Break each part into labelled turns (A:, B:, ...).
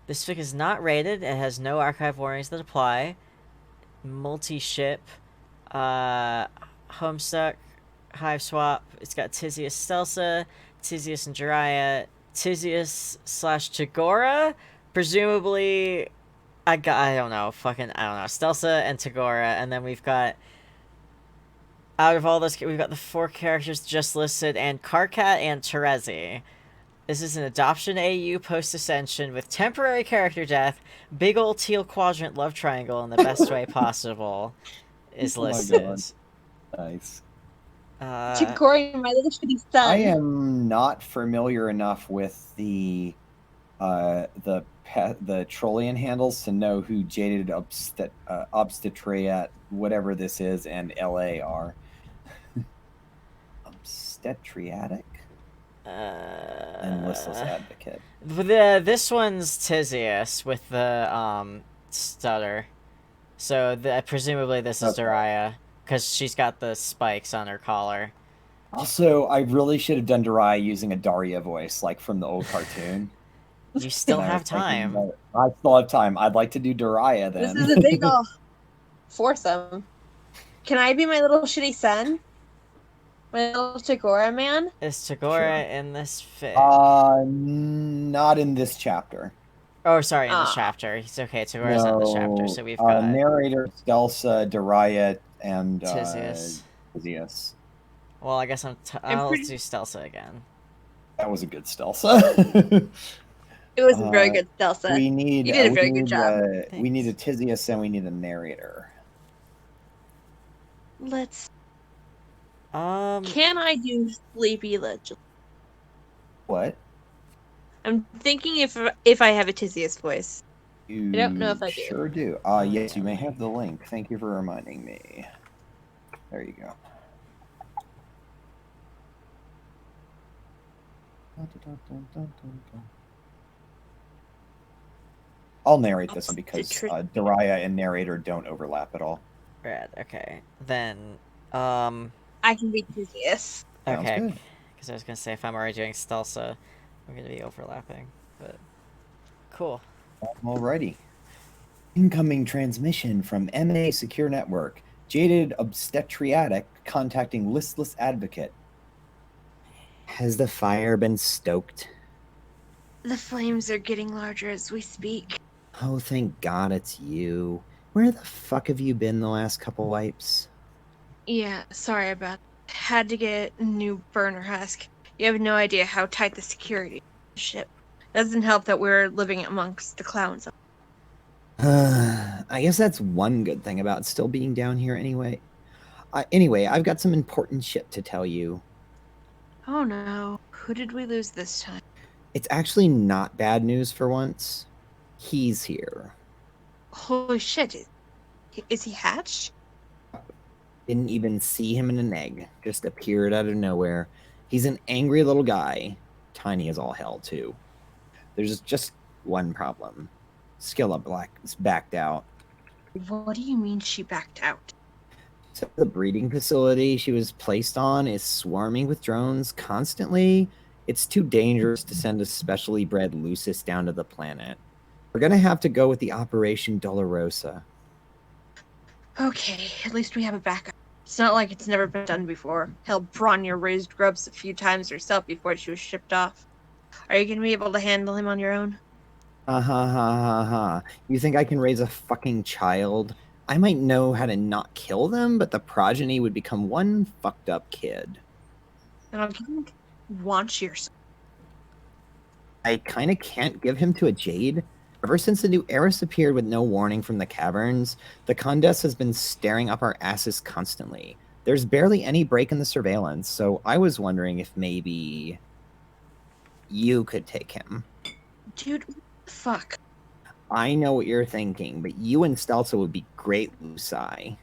A: This fic is not rated. It has no archive warnings that apply. Multi-ship, uh, Homestuck, Hive Swap. It's got Tizius Stelsa, Tizius and Jiraiya, Tizius slash Tagora. Presumably, I don't know, I don't know, Stelsa and Tagora, and then we've got out of all those, we've got the 4 characters just listed, and Karkat and Terezi. This is an adoption AU post ascension with temporary character death, big ol' teal quadrant love triangle in the best way possible is
B: Oh my
A: listed.
B: god. Nice.
C: Chikori, my little shitty
B: I
C: son.
B: am not familiar enough with the Trollian handles to know who Jaded Obstetriat, whatever this is, and LA are. Obstetriatic? And Listless Advocate.
A: This one's Tizius with the stutter. So presumably this is Jiraiya, because she's got the spikes on her collar.
B: Also, I really should have done Jiraiya using a Daria voice, like from the old cartoon.
A: You still have time.
B: I still have time. I'd like to do Jiraiya then.
C: This is a big old foursome. Can I be my little shitty son? My little Tagora man?
A: Is Tagora in this fic?
B: Not in this chapter.
A: Oh, sorry, in the chapter. It's okay, Tagora's not in the chapter, so we've got...
B: narrator, Stelsa, Jiraiya, and
A: Tizius. Well, I guess I'll do Stelsa again.
B: That was a good Stelsa.
C: It was a very good Stelsa.
B: You
C: did a very good job.
B: We need a Tizius and we need a narrator.
C: Let's... Can I do Sleepy Legend?
B: What?
C: I'm thinking if I have a Tizius voice.
B: I
C: don't know if I do.
B: Sure do. Yes, you may have the link. Thank you for reminding me. There you go. I'll narrate this one because Jiraiya and narrator don't overlap at all.
A: Right, okay. Then,
C: I can be Tizius.
A: Okay, because I was going to say, if I'm already doing Stelsa, we're going to be overlapping, but... Cool.
B: Alrighty. Incoming transmission from MA Secure Network. Jaded Obstetriatic contacting Listless Advocate. Has the fire been stoked?
C: The flames are getting larger as we speak.
B: Oh, thank God it's you. Where the fuck have you been the last couple wipes?
C: Yeah, sorry about that. Had to get a new burner husk. You have no idea how tight the security is on the ship. Doesn't help that we're living amongst the clowns.
B: I guess that's one good thing about still being down here anyway. Anyway, I've got some important shit to tell you.
C: Oh no, who did we lose this time?
B: It's actually not bad news for once. He's here.
C: Holy shit, is he hatched?
B: Didn't even see him in an egg. Just appeared out of nowhere. He's an angry little guy. Tiny as all hell, too. There's just one problem. Skilla Black is backed out.
C: What do you mean she backed out?
B: So the breeding facility she was placed on is swarming with drones constantly. It's too dangerous to send a specially bred Lucis down to the planet. We're gonna have to go with the Operation Dolorosa.
C: Okay, at least we have a backup. It's not like it's never been done before. Hell, Bronya raised grubs a few times herself before she was shipped off. Are you gonna be able to handle him on your own?
B: You think I can raise a fucking child? I might know how to not kill them, but the progeny would become one fucked up kid.
C: And I'll want your son.
B: I kinda can't give him to a Jade. Ever since the new Eris appeared with no warning from the caverns, the Condess has been staring up our asses constantly. There's barely any break in the surveillance, so I was wondering if maybe you could take him.
C: Dude, what the fuck?
B: I know what you're thinking, but you and Stelsa would be great Luci.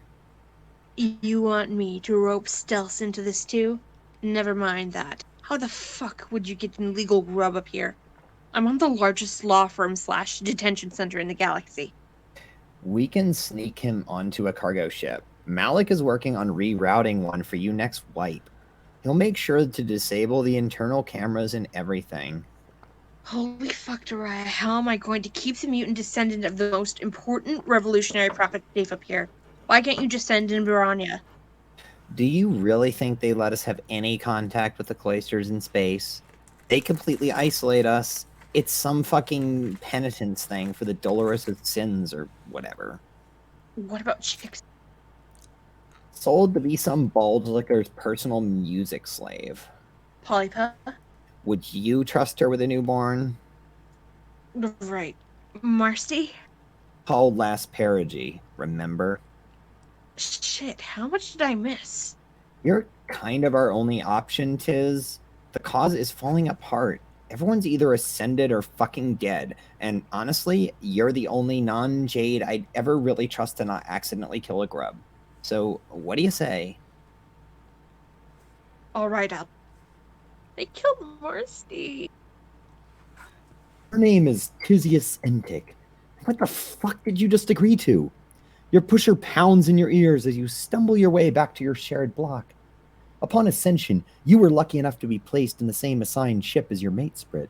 C: You want me to rope Stealth into this too? Never mind that. How the fuck would you get an illegal grub up here? I'm on the largest law firm / detention center in the galaxy.
B: We can sneak him onto a cargo ship. Malik is working on rerouting one for you next wipe. He'll make sure to disable the internal cameras and everything.
C: Holy fuck, Dariah, how am I going to keep the mutant descendant of the most important revolutionary prophet safe up here? Why can't you just send in Baranya?
B: Do you really think they let us have any contact with the cloisters in space? They completely isolate us. It's some fucking penitence thing for the dolorous of sins or whatever.
C: What about chicks?
B: Sold to be some bald licker's personal music slave.
C: Polypa?
B: Would you trust her with a newborn?
C: Right. Marcy?
B: Called last perigee, remember?
C: Shit, how much did I miss?
B: You're kind of our only option, Tiz. The cause is falling apart. Everyone's either ascended or fucking dead. And honestly, you're the only non-Jade I'd ever really trust to not accidentally kill a grub. So, what do you say?
C: Alright, they killed Marcy.
B: Her name is Tizius Entic. What the fuck did you just agree to? Your pusher pounds in your ears as you stumble your way back to your shared block. Upon ascension, you were lucky enough to be placed in the same assigned ship as your mate, Sprit.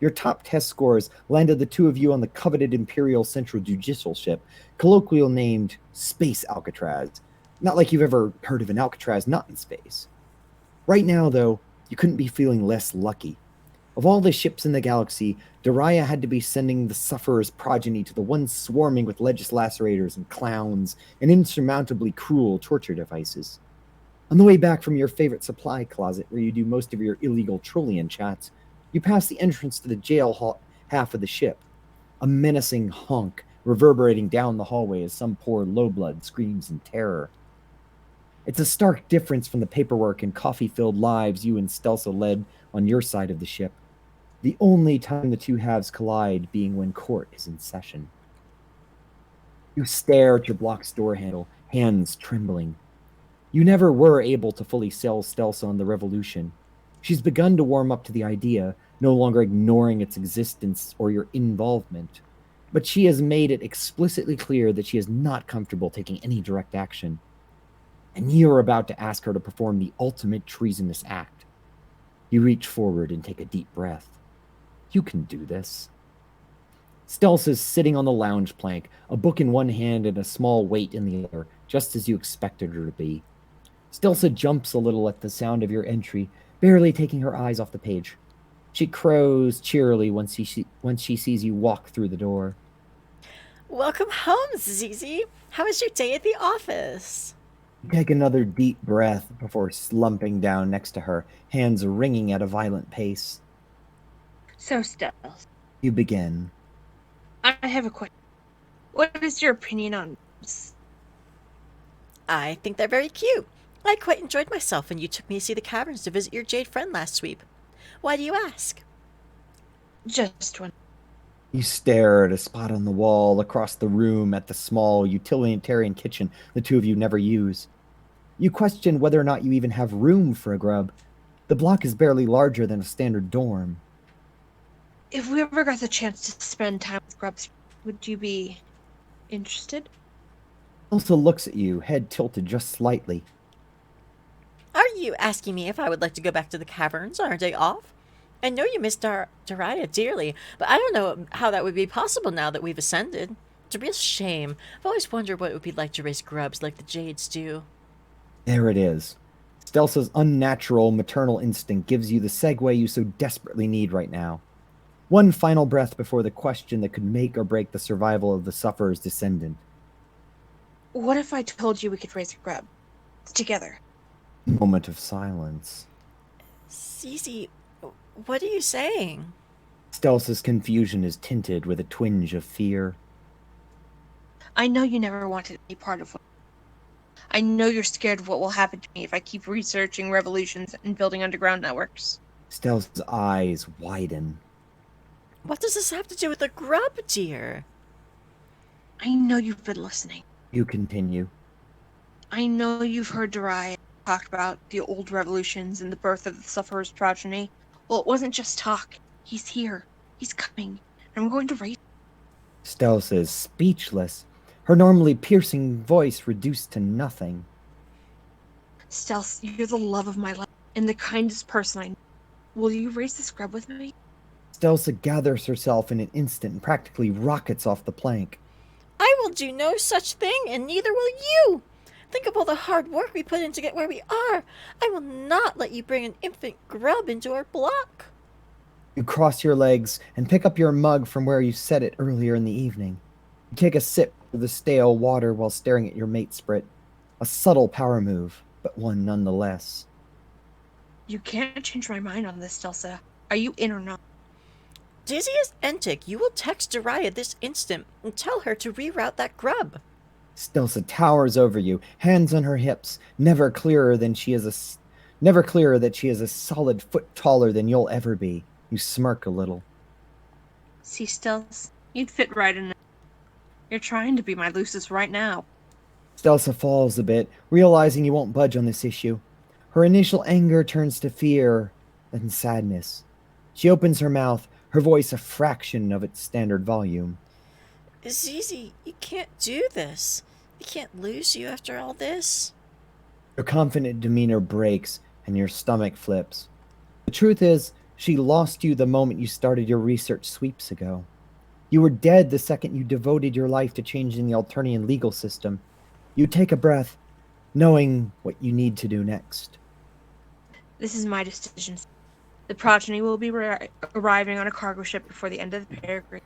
B: Your top test scores landed the two of you on the coveted Imperial Central Judicial ship, colloquially named Space Alcatraz. Not like you've ever heard of an Alcatraz not in space. Right now, though, you couldn't be feeling less lucky. Of all the ships in the galaxy, Daria had to be sending the Sufferer's progeny to the one swarming with legislacerators and clowns and insurmountably cruel torture devices. On the way back from your favorite supply closet where you do most of your illegal Trullian chats, you pass the entrance to the jail half of the ship, a menacing honk reverberating down the hallway as some poor lowblood screams in terror. It's a stark difference from the paperwork and coffee-filled lives you and Stelsa led on your side of the ship, the only time the two halves collide being when court is in session. You stare at your block's door handle, hands trembling. You never were able to fully sell Stelsa on the revolution. She's begun to warm up to the idea, no longer ignoring its existence or your involvement. But she has made it explicitly clear that she is not comfortable taking any direct action. And you are about to ask her to perform the ultimate treasonous act. You reach forward and take a deep breath. You can do this. Stelsa is sitting on the lounge plank, a book in one hand and a small weight in the other, just as you expected her to be. Stelsa jumps a little at the sound of your entry, barely taking her eyes off the page. She crows cheerily once she sees you walk through the door.
A: Welcome home, Zizi. How was your day at the office?
B: You take another deep breath before slumping down next to her, hands wringing at a violent pace.
C: So, Stealth,
B: You begin.
C: I have a question. What is your opinion on this?
A: I think they're very cute. I quite enjoyed myself when you took me to see the caverns to visit your jade friend last sweep. Why do you ask?
C: Just one.
B: You stare at a spot on the wall across the room at the small utilitarian kitchen the two of you never use. You question whether or not you even have room for a grub. The block is barely larger than a standard dorm.
C: If we ever got the chance to spend time with grubs, would you be interested?
B: Also looks at you, head tilted just slightly.
A: Are you asking me if I would like to go back to the caverns on our day off? I know you miss Daria dearly, but I don't know how that would be possible now that we've ascended. It's a real shame. I've always wondered what it would be like to raise grubs like the Jades do.
B: There it is. Stelsa's unnatural maternal instinct gives you the segue you so desperately need right now. One final breath before the question that could make or break the survival of the sufferer's descendant.
C: What if I told you we could raise a grub? Together.
B: Moment of silence.
A: Zizi, what are you saying?
B: Stelsa's confusion is tinted with a twinge of fear.
C: I know you never wanted any part of what. I know you're scared of what will happen to me if I keep researching revolutions and building underground networks.
B: Stelsa's eyes widen.
A: What does this have to do with the grub, dear?
C: I know you've been listening.
B: You continue.
C: I know you've heard Darai talk about the old revolutions and the birth of the Sufferer's progeny. Well, it wasn't just talk. He's here. He's coming. And I'm going to raise.
B: Stelsa is speechless, her normally piercing voice reduced to nothing.
C: Stealth, you're the love of my life and the kindest person I know. Will you raise this grub with me?
B: Stelsa gathers herself in an instant and practically rockets off the plank.
A: I will do no such thing, and neither will you. Think of all the hard work we put in to get where we are. I will not let you bring an infant grub into our block.
B: You cross your legs and pick up your mug from where you set it earlier in the evening. You take a sip of the stale water while staring at your mate sprit. A subtle power move, but one nonetheless.
C: You can't change my mind on this, Stelsa. Are you in or not?
A: Dizzy as Entic, you will text Jiraiya this instant and tell her to reroute that grub.
B: Stelsa towers over you, hands on her hips, never clearer that she is a solid foot taller than you'll ever be. You smirk a little.
C: See, Stels, you'd fit right in. You're trying to be my Lucis right now.
B: Stelsa falls a bit, realizing you won't budge on this issue. Her initial anger turns to fear, then sadness. She opens her mouth, her voice a fraction of its standard volume.
A: Zizi, you can't do this. We can't lose you after all this.
B: Your confident demeanor breaks, and your stomach flips. The truth is, she lost you the moment you started your research sweeps ago. You were dead the second you devoted your life to changing the Alternian legal system. You take a breath, knowing what you need to do next.
C: This is my decision. The progeny will be arriving on a cargo ship before the end of the peregrine.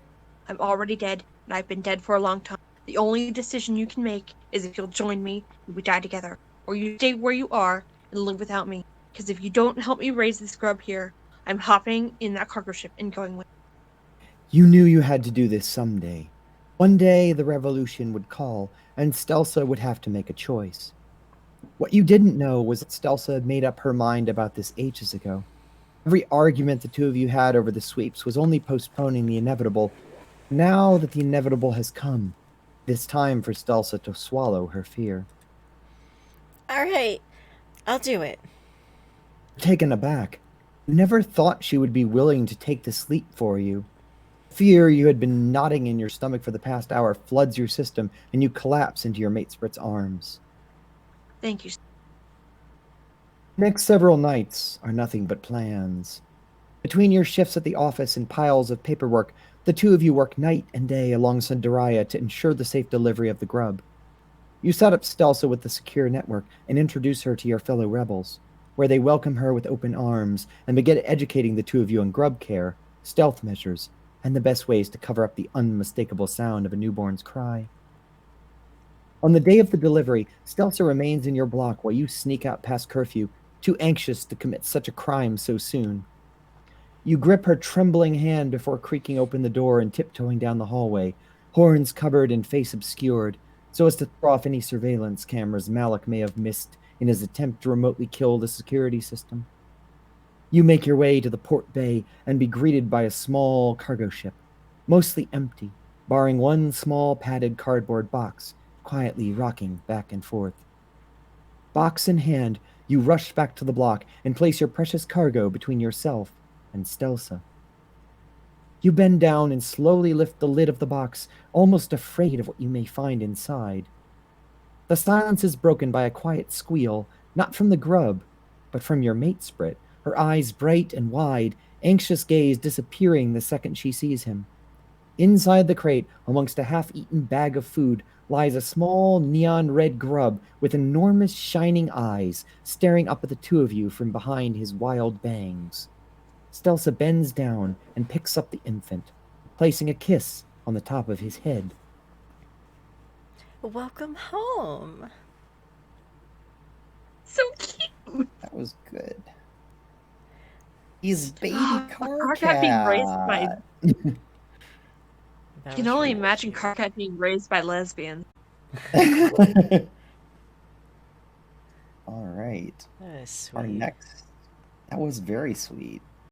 C: I'm already dead, and I've been dead for a long time. The only decision you can make is if you'll join me and we die together, or you stay where you are and live without me. Because if you don't help me raise this grub here, I'm hopping in that cargo ship and going with.
B: You knew you had to do this someday. One day the revolution would call, and Stelsa would have to make a choice. What you didn't know was that Stelsa had made up her mind about this ages ago. Every argument the two of you had over the sweeps was only postponing the inevitable. Now that the inevitable has come, it is time for Stelsa to swallow her fear.
A: All right, I'll do it.
B: Taken aback, you never thought she would be willing to take this leap for you. Fear you had been knotting in your stomach for the past hour floods your system, and you collapse into your mate Sprit's arms.
C: Thank you.
B: Next several nights are nothing but plans. Between your shifts at the office and piles of paperwork, the two of you work night and day alongside Daraya to ensure the safe delivery of the grub. You set up Stelsa with the secure network and introduce her to your fellow rebels, where they welcome her with open arms and begin educating the two of you on grub care, stealth measures, and the best ways to cover up the unmistakable sound of a newborn's cry. On the day of the delivery, Stelsa remains in your block while you sneak out past curfew, too anxious to commit such a crime so soon. You grip her trembling hand before creaking open the door and tiptoeing down the hallway, horns covered and face obscured, so as to throw off any surveillance cameras Malik may have missed in his attempt to remotely kill the security system. You make your way to the port bay and be greeted by a small cargo ship, mostly empty, barring one small padded cardboard box, quietly rocking back and forth. Box in hand, you rush back to the block and place your precious cargo between yourself and Stelsa. You bend down and slowly lift the lid of the box, almost afraid of what you may find inside. The silence is broken by a quiet squeal, not from the grub, but from your mate Sprit, her eyes bright and wide, anxious gaze disappearing the second she sees him. Inside the crate, amongst a half-eaten bag of food, lies a small neon red grub with enormous shining eyes, staring up at the two of you from behind his wild bangs. Stelsa bends down and picks up the infant, placing a kiss on the top of his head.
A: Welcome home.
C: So cute.
B: That was good. He's baby
C: Carcat being raised by.
A: That
C: I can
A: was
C: only
A: really
C: imagine
A: cute.
C: Carcat being raised by lesbians.
B: All right.
A: That is
B: Our
A: sweet.
B: next. That was very sweet.